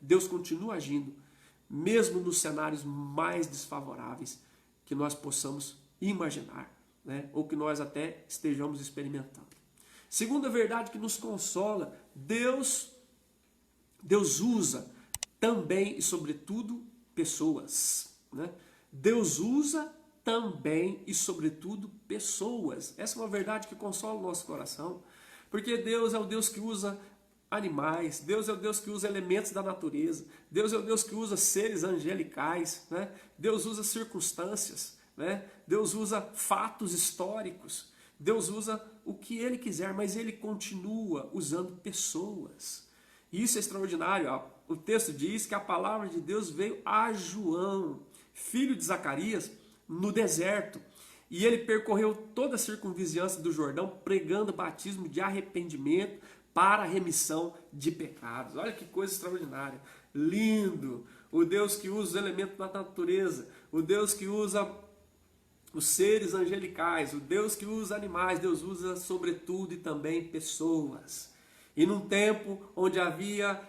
Deus continua agindo, mesmo nos cenários mais desfavoráveis que nós possamos imaginar, né? Ou que nós até estejamos experimentando. Segunda verdade que nos consola, Deus usa também e sobretudo pessoas, né? Deus usa também e sobretudo pessoas. Essa é uma verdade que consola o nosso coração, porque Deus é o Deus que usa animais, Deus é o Deus que usa elementos da natureza, Deus é o Deus que usa seres angelicais, né? Deus usa circunstâncias, né? Deus usa fatos históricos, Deus usa o que Ele quiser, mas Ele continua usando pessoas. E isso é extraordinário. Ó. O texto diz que a palavra de Deus veio a João, filho de Zacarias, no deserto. E ele percorreu toda a circunvizinhança do Jordão, pregando batismo de arrependimento para a remissão de pecados. Olha que coisa extraordinária. Lindo. O Deus que usa os elementos da natureza, o Deus que usa os seres angelicais, o Deus que usa animais, Deus usa sobretudo e também pessoas. E num tempo onde havia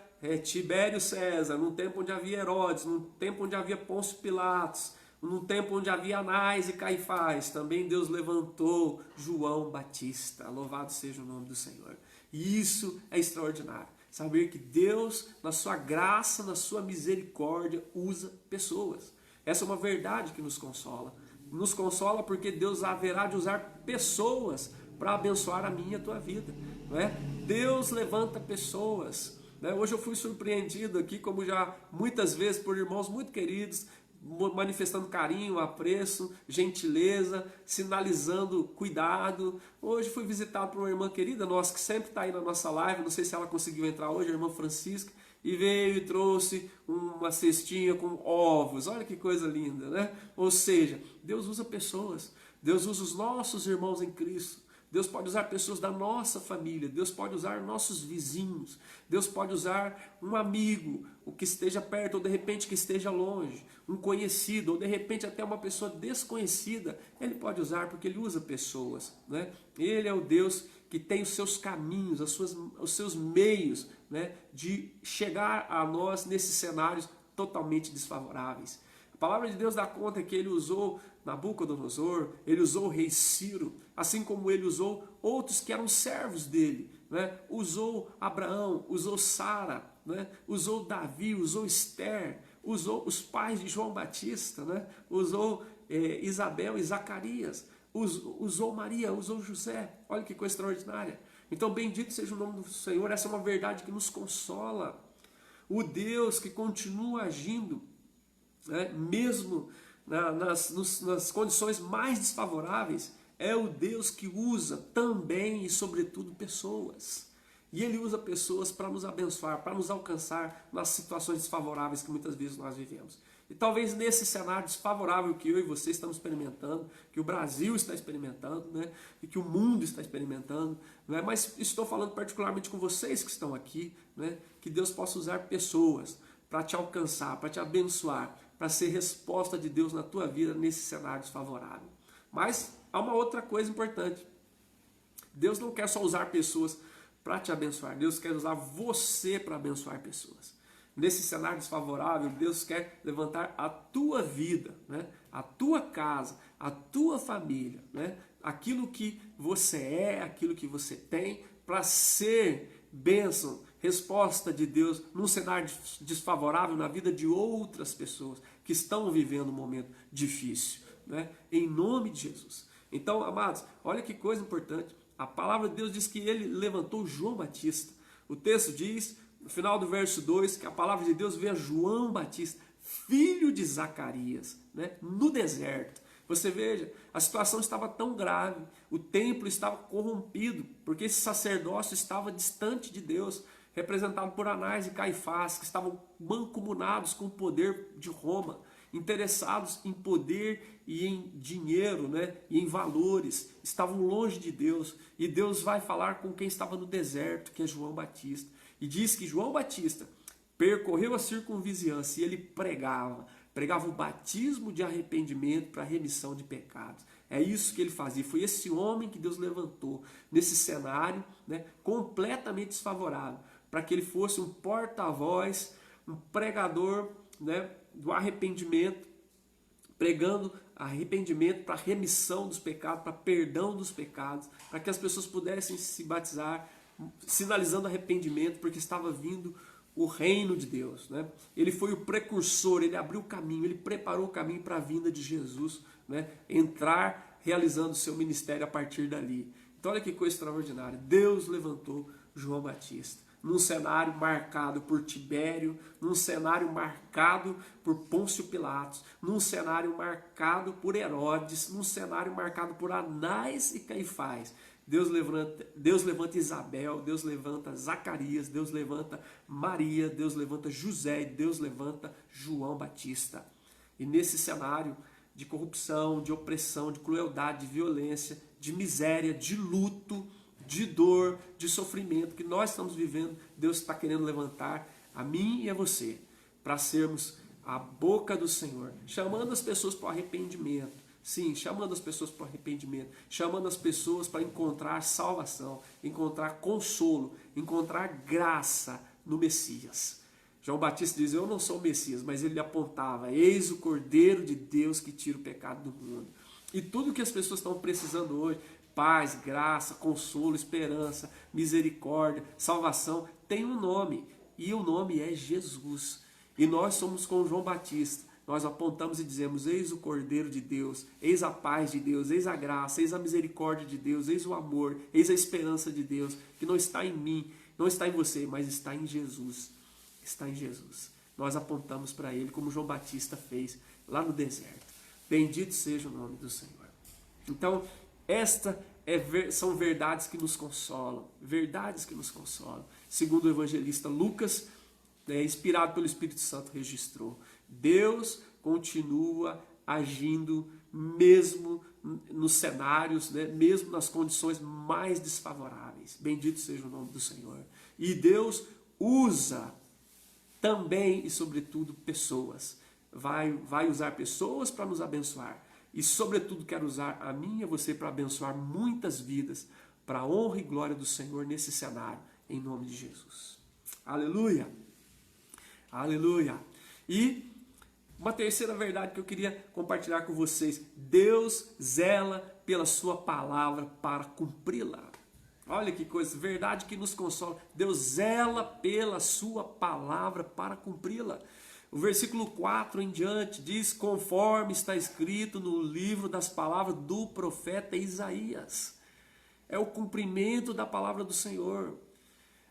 Tibério César, num tempo onde havia Herodes, num tempo onde havia Pôncio Pilatos, num tempo onde havia Anás e Caifás, também Deus levantou João Batista. Louvado seja o nome do Senhor. E isso é extraordinário. Saber que Deus, na sua graça, na sua misericórdia, usa pessoas. Essa é uma verdade que nos consola. Nos consola porque Deus haverá de usar pessoas para abençoar a minha e a tua vida. Não é? Deus levanta pessoas. Né? Hoje eu fui surpreendido aqui, como já muitas vezes, por irmãos muito queridos, manifestando carinho, apreço, gentileza, sinalizando cuidado. Hoje fui visitado por uma irmã querida nossa, que sempre está aí na nossa live, não sei se ela conseguiu entrar hoje, a irmã Francisca, e veio e trouxe uma cestinha com ovos. Olha que coisa linda, né? Ou seja, Deus usa pessoas, Deus usa os nossos irmãos em Cristo. Deus pode usar pessoas da nossa família, Deus pode usar nossos vizinhos, Deus pode usar um amigo, o que esteja perto ou de repente que esteja longe, um conhecido ou de repente até uma pessoa desconhecida, Ele pode usar porque Ele usa pessoas, né? Ele é o Deus que tem os seus caminhos, os seus meios, né, de chegar a nós nesses cenários totalmente desfavoráveis. A palavra de Deus dá conta que Ele usou Nabucodonosor, Ele usou o rei Ciro, assim como Ele usou outros que eram servos dele, né? Usou Abraão, usou Sara, né? Usou Davi, usou Esther, usou os pais de João Batista, né? Usou Isabel e Zacarias, usou Maria, usou José. Olha que coisa extraordinária. Então bendito seja o nome do Senhor, essa é uma verdade que nos consola. O Deus que continua agindo, né? Mesmo nas condições mais desfavoráveis, é o Deus que usa também e sobretudo pessoas. E Ele usa pessoas para nos abençoar, para nos alcançar nas situações desfavoráveis que muitas vezes nós vivemos. E talvez nesse cenário desfavorável que eu e você estamos experimentando, que o Brasil está experimentando, né? E que o mundo está experimentando, né? Mas estou falando particularmente com vocês que estão aqui, né? Que Deus possa usar pessoas para te alcançar, para te abençoar, para ser resposta de Deus na tua vida nesse cenário desfavorável. Mas há uma outra coisa importante. Deus não quer só usar pessoas para te abençoar. Deus quer usar você para abençoar pessoas. Nesse cenário desfavorável, Deus quer levantar a tua vida, né? A tua casa, a tua família, né? Aquilo que você é, aquilo que você tem, para ser bênção, resposta de Deus num cenário desfavorável na vida de outras pessoas que estão vivendo um momento difícil, né? Em nome de Jesus. Então, amados, olha que coisa importante. A palavra de Deus diz que Ele levantou João Batista. O texto diz, no final do verso 2, que a palavra de Deus veio a João Batista, filho de Zacarias, né? No deserto. Você veja, a situação estava tão grave, o templo estava corrompido, porque esse sacerdócio estava distante de Deus, representado por Anás e Caifás, que estavam mancomunados com o poder de Roma, interessados em poder e em dinheiro, né? E em valores, estavam longe de Deus, e Deus vai falar com quem estava no deserto, que é João Batista, e diz que João Batista percorreu a circunvizinhança e ele pregava o batismo de arrependimento para a remissão de pecados. É isso que ele fazia. Foi esse homem que Deus levantou nesse cenário, né, completamente desfavorável, para que ele fosse um porta-voz um pregador, né, do arrependimento, pregando arrependimento para remissão dos pecados, para perdão dos pecados, para que as pessoas pudessem se batizar, sinalizando arrependimento, porque estava vindo o reino de Deus, né? Ele foi o precursor, ele abriu o caminho, ele preparou o caminho para a vinda de Jesus, né? Entrar realizando o seu ministério a partir dali. Então olha que coisa extraordinária. Deus levantou João Batista num cenário marcado por Tibério, num cenário marcado por Pôncio Pilatos, num cenário marcado por Herodes, num cenário marcado por Anás e Caifás. Deus levanta Isabel, Deus levanta Zacarias, Deus levanta Maria, Deus levanta José e Deus levanta João Batista. E nesse cenário de corrupção, de opressão, de crueldade, de violência, de miséria, de luto, de dor, de sofrimento que nós estamos vivendo, Deus está querendo levantar a mim e a você para sermos a boca do Senhor, chamando as pessoas para o arrependimento. Sim, chamando as pessoas para o arrependimento, chamando as pessoas para encontrar salvação, encontrar consolo, encontrar graça no Messias. João Batista diz, eu não sou o Messias, mas ele apontava, eis o Cordeiro de Deus que tira o pecado do mundo. E tudo que as pessoas estão precisando hoje, paz, graça, consolo, esperança, misericórdia, salvação, tem um nome, e o nome é Jesus. E nós somos como João Batista. Nós apontamos e dizemos, eis o Cordeiro de Deus, eis a paz de Deus, eis a graça, eis a misericórdia de Deus, eis o amor, eis a esperança de Deus, que não está em mim, não está em você, mas está em Jesus. Está em Jesus. Nós apontamos para Ele, como João Batista fez lá no deserto. Bendito seja o nome do Senhor. Então, são verdades que nos consolam, verdades que nos consolam. Segundo o evangelista Lucas, inspirado pelo Espírito Santo, registrou. Deus continua agindo mesmo nos cenários, né, mesmo nas condições mais desfavoráveis. Bendito seja o nome do Senhor. E Deus usa também e sobretudo pessoas. Vai usar pessoas para nos abençoar. E sobretudo quer usar a mim e a você para abençoar muitas vidas, para a honra e glória do Senhor nesse cenário, em nome de Jesus. Aleluia! Aleluia! E uma terceira verdade que eu queria compartilhar com vocês. Deus zela pela sua palavra para cumpri-la. Olha que coisa, verdade que nos consola. Deus zela pela sua palavra para cumpri-la. O versículo 4 em diante diz, conforme está escrito no livro das palavras do profeta Isaías. É o cumprimento da palavra do Senhor.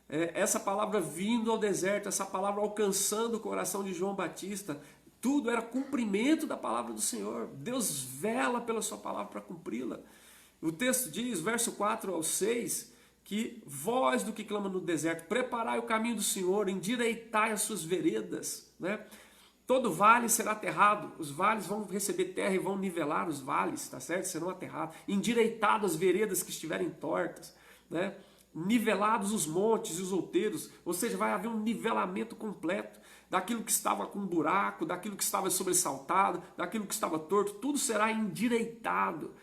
Essa palavra vindo ao deserto, essa palavra alcançando o coração de João Batista, tudo era cumprimento da palavra do Senhor. Deus vela pela sua palavra para cumpri-la. O texto diz, verso 4 ao 6, que vós do que clama no deserto, preparai o caminho do Senhor, endireitai as suas veredas, né? Todo vale será aterrado, os vales vão receber terra e vão nivelar os vales, tá certo? Serão aterrados, endireitadas as veredas que estiverem tortas, né? Nivelados os montes e os outeiros, ou seja, vai haver um nivelamento completo daquilo que estava com buraco, daquilo que estava sobressaltado, daquilo que estava torto, tudo será endireitado,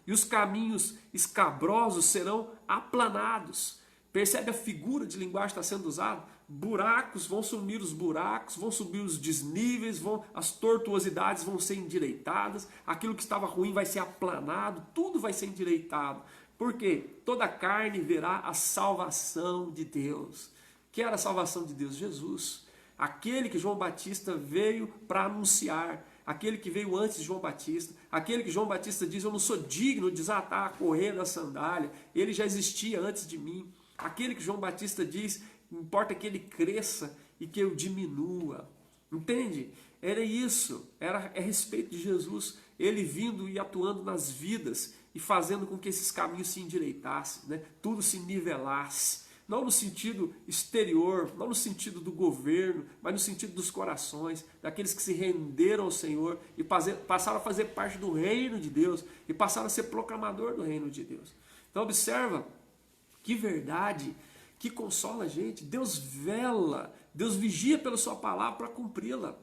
e os caminhos escabrosos serão aplanados. Percebe a figura de linguagem que está sendo usada? Buracos, vão sumir os buracos, vão subir os desníveis, as tortuosidades vão ser endireitadas, aquilo que estava ruim vai ser aplanado, tudo vai ser endireitado. Por quê? Toda carne verá a salvação de Deus. Que era a salvação de Deus? Jesus. Aquele que João Batista veio para anunciar, aquele que veio antes de João Batista, aquele que João Batista diz, eu não sou digno de desatar a correia da sandália, ele já existia antes de mim. Aquele que João Batista diz, importa que ele cresça e que eu diminua. Entende? Era isso, era a respeito de Jesus, ele vindo e atuando nas vidas e fazendo com que esses caminhos se endireitassem, né? Tudo se nivelasse. Não no sentido exterior, não no sentido do governo, mas no sentido dos corações, daqueles que se renderam ao Senhor e passaram a fazer parte do reino de Deus e passaram a ser proclamador do reino de Deus. Então observa que verdade que consola a gente. Deus vela, Deus vigia pela sua palavra para cumpri-la.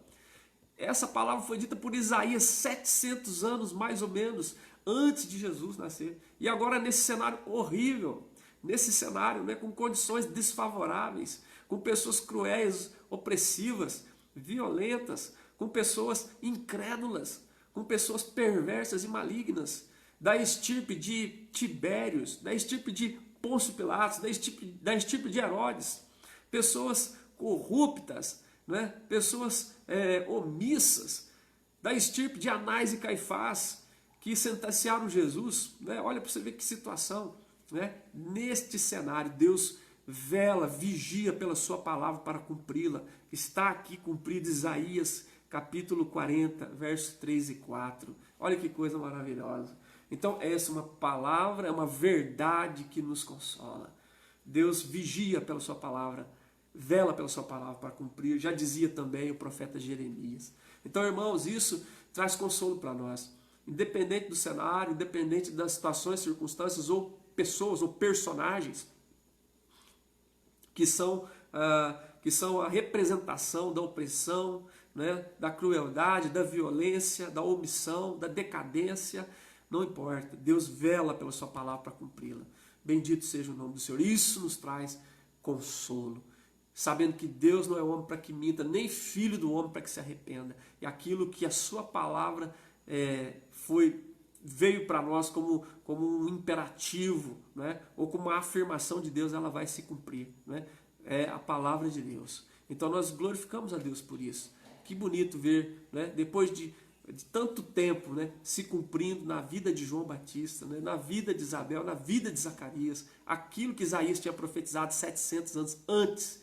Essa palavra foi dita por Isaías 700 anos mais ou menos antes de Jesus nascer. E agora nesse cenário horrível, nesse cenário, né, com condições desfavoráveis, com pessoas cruéis, opressivas, violentas, com pessoas incrédulas, com pessoas perversas e malignas, da estirpe de Tibérios, da estirpe de Pôncio Pilatos, da estirpe de Herodes, pessoas corruptas, né? Pessoas omissas, da estirpe de Anás e Caifás, que sentenciaram Jesus, né? Olha para você ver que situação, né? Neste cenário, Deus vela, vigia pela sua palavra para cumpri-la. Está aqui cumprido Isaías capítulo 40, versos 3 e 4. Olha que coisa maravilhosa. Então essa é uma palavra, é uma verdade que nos consola. Deus vigia pela sua palavra, vela pela sua palavra para cumprir. Já dizia também o profeta Jeremias. Então, irmãos, isso traz consolo para nós. Independente do cenário, independente das situações, circunstâncias ou pessoas ou personagens que são a representação da opressão, né, da crueldade, da violência, da omissão, da decadência, não importa. Deus vela pela sua palavra para cumpri-la. Bendito seja o nome do Senhor. Isso nos traz consolo, sabendo que Deus não é homem para que minta, nem filho do homem para que se arrependa. E aquilo que a sua palavra veio para nós como um imperativo, né? Ou como uma afirmação de Deus, ela vai se cumprir, né? É a palavra de Deus. Então nós glorificamos a Deus por isso. Que bonito ver, né? Depois de tanto tempo, né? Se cumprindo na vida de João Batista, né? Na vida de Isabel, na vida de Zacarias, aquilo que Isaías tinha profetizado 700 anos antes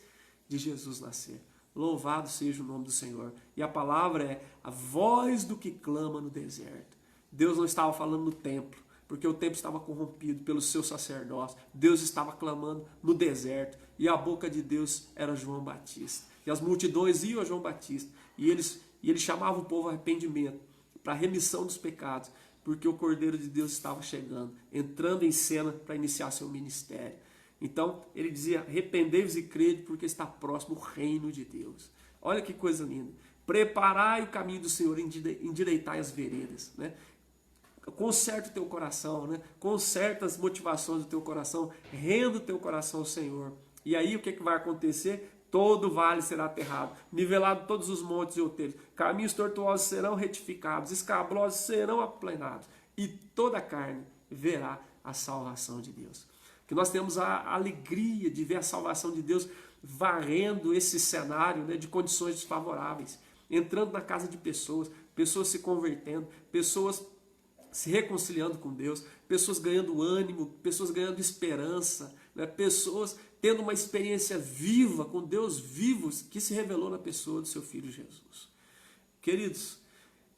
de Jesus nascer. Louvado seja o nome do Senhor. E a palavra é a voz do que clama no deserto. Deus não estava falando no templo, porque o templo estava corrompido pelo seu sacerdócio. Deus estava clamando no deserto, e a boca de Deus era João Batista. E as multidões iam a João Batista, e ele chamava o povo ao arrependimento, para a remissão dos pecados, porque o Cordeiro de Deus estava chegando, entrando em cena para iniciar seu ministério. Então ele dizia: arrependei-vos e crede, porque está próximo o reino de Deus. Olha que coisa linda. Preparai o caminho do Senhor, endireitai as veredas, né? Conserta o teu coração, né? Conserta as motivações do teu coração, renda o teu coração ao Senhor. E aí o que vai acontecer? Todo vale será aterrado, nivelado todos os montes e outeiros, caminhos tortuosos serão retificados, escabrosos serão aplanados, e toda a carne verá a salvação de Deus. Que nós temos a alegria de ver a salvação de Deus varrendo esse cenário, né, de condições desfavoráveis, entrando na casa de pessoas, pessoas se convertendo, pessoas se reconciliando com Deus, pessoas ganhando ânimo, pessoas ganhando esperança, né? Pessoas tendo uma experiência viva com Deus vivo que se revelou na pessoa do seu Filho Jesus. Queridos,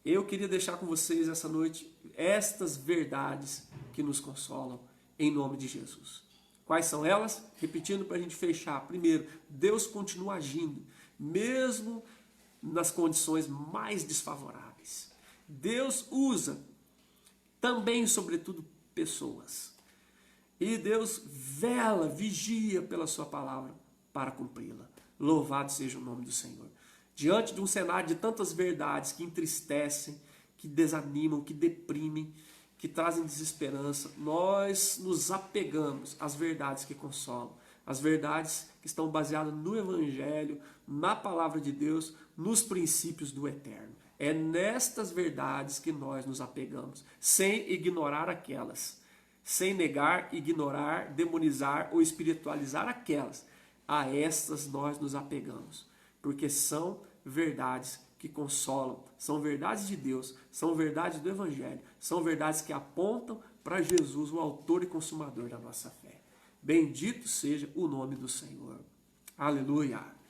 eu queria deixar com vocês essa noite estas verdades que nos consolam em nome de Jesus. Quais são elas? Repetindo para a gente fechar. Primeiro, Deus continua agindo, mesmo nas condições mais desfavoráveis. Deus usa também, sobretudo, pessoas. E Deus vela, vigia pela sua palavra para cumpri-la. Louvado seja o nome do Senhor. Diante de um cenário de tantas verdades que entristecem, que desanimam, que deprimem, que trazem desesperança, nós nos apegamos às verdades que consolam, às verdades que estão baseadas no Evangelho, na palavra de Deus, nos princípios do eterno. É nestas verdades que nós nos apegamos, sem ignorar aquelas, sem negar, ignorar, demonizar ou espiritualizar aquelas. A estas nós nos apegamos, porque são verdades que consolam, são verdades de Deus, são verdades do Evangelho, são verdades que apontam para Jesus, o autor e consumador da nossa fé. Bendito seja o nome do Senhor. Aleluia!